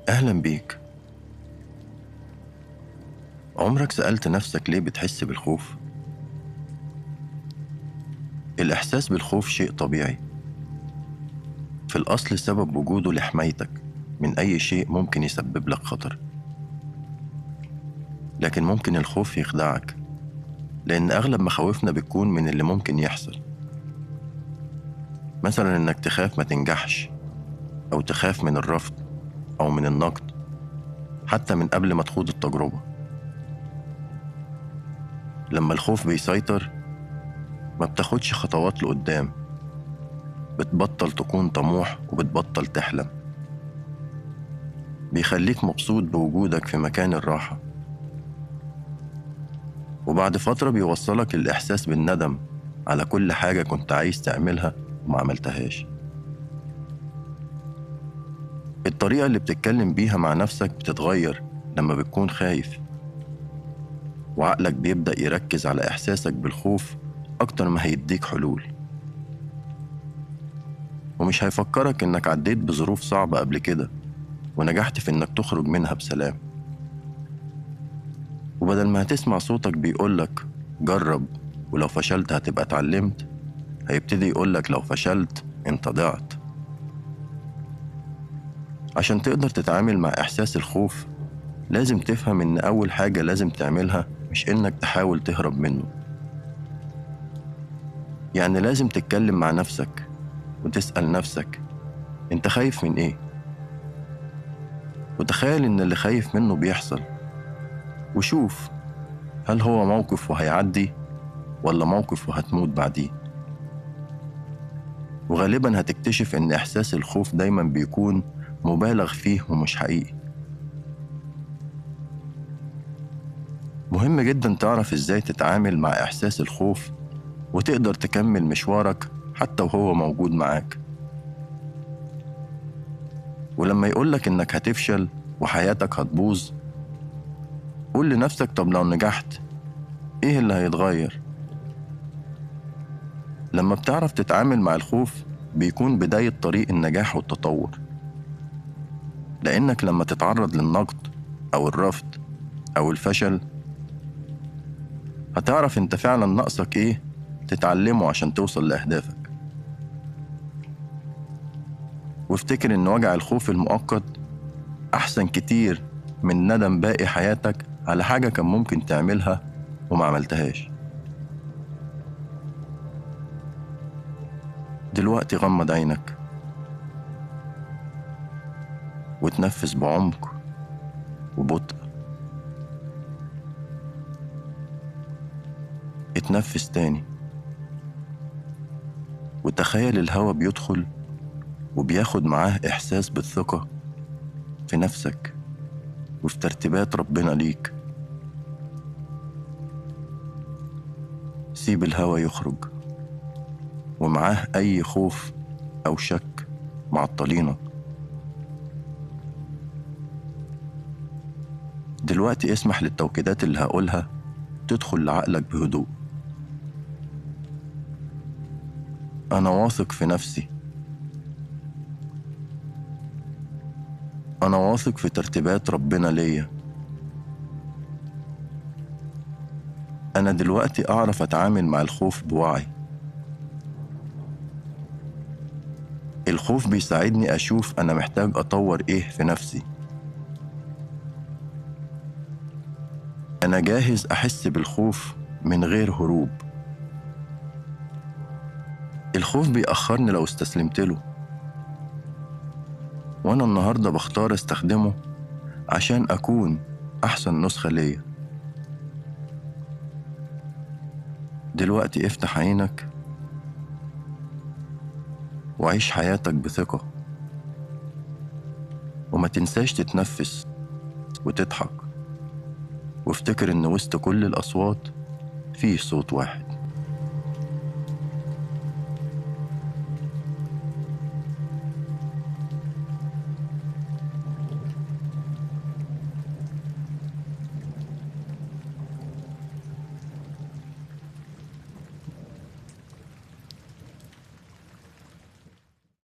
أهلا بيك. عمرك سألت نفسك ليه بتحس بالخوف؟ الإحساس بالخوف شيء طبيعي، في الأصل سبب وجوده لحمايتك من أي شيء ممكن يسبب لك خطر. لكن ممكن الخوف يخدعك، لأن أغلب مخاوفنا بتكون من اللي ممكن يحصل. مثلا إنك تخاف ما تنجحش، أو تخاف من الرفض أو من النقد، حتى من قبل ما تخوض التجربة. لما الخوف بيسيطر ما بتاخدش خطوات لقدام، بتبطل تكون طموح وبتبطل تحلم. بيخليك مبسوط بوجودك في مكان الراحة، وبعد فترة بيوصلك الإحساس بالندم على كل حاجة كنت عايز تعملها وما عملتهاش. الطريقة اللي بتتكلم بيها مع نفسك بتتغير لما بتكون خايف، وعقلك بيبدأ يركز على إحساسك بالخوف أكتر ما هيديك حلول، ومش هيفكرك إنك عديت بظروف صعبة قبل كده ونجحت في إنك تخرج منها بسلام. وبدل ما هتسمع صوتك بيقولك جرب ولو فشلت هتبقى اتعلمت، هيبتدي يقولك لو فشلت انت ضعت. عشان تقدر تتعامل مع إحساس الخوف لازم تفهم إن أول حاجة لازم تعملها مش إنك تحاول تهرب منه. يعني لازم تتكلم مع نفسك وتسأل نفسك أنت خايف من إيه؟ وتخيل إن اللي خايف منه بيحصل، وشوف هل هو موقف وهيعدي ولا موقف وهتموت بعديه. وغالبا هتكتشف إن إحساس الخوف دايما بيكون مبالغ فيه ومش حقيقي. مهم جدا تعرف إزاي تتعامل مع إحساس الخوف وتقدر تكمل مشوارك حتى وهو موجود معاك. ولما يقولك إنك هتفشل وحياتك هتبوظ، قول لنفسك طب لو نجحت إيه اللي هيتغير؟ لما بتعرف تتعامل مع الخوف بيكون بداية طريق النجاح والتطور، لأنك لما تتعرض للنقد أو الرفض أو الفشل هتعرف أنت فعلا ناقصك إيه تتعلمه عشان توصل لأهدافك. وافتكر إن وجع الخوف المؤقت أحسن كتير من ندم باقي حياتك على حاجة كان ممكن تعملها وما عملتهاش. دلوقتي غمض عينك وتنفس بعمق وبطء. اتنفس تاني وتخيل الهواء بيدخل وبياخد معاه إحساس بالثقة في نفسك وفي ترتيبات ربنا ليك. سيب الهواء يخرج ومعاه أي خوف أو شك معطلينك. دلوقتي اسمح للتوكيدات اللي هقولها تدخل لعقلك بهدوء. أنا واثق في نفسي، أنا واثق في ترتيبات ربنا ليا. أنا دلوقتي أعرف أتعامل مع الخوف بوعي. الخوف بيساعدني أشوف أنا محتاج أطور إيه في نفسي. أنا جاهز أحس بالخوف من غير هروب. الخوف بيأخرني لو استسلمت له، وأنا النهاردة بختار استخدمه عشان أكون أحسن نسخة ليا. دلوقتي افتح عينك وعيش حياتك بثقة، وما تنساش تتنفس وتضحك، وافتكر إن وسط كل الأصوات فيه صوت واحد.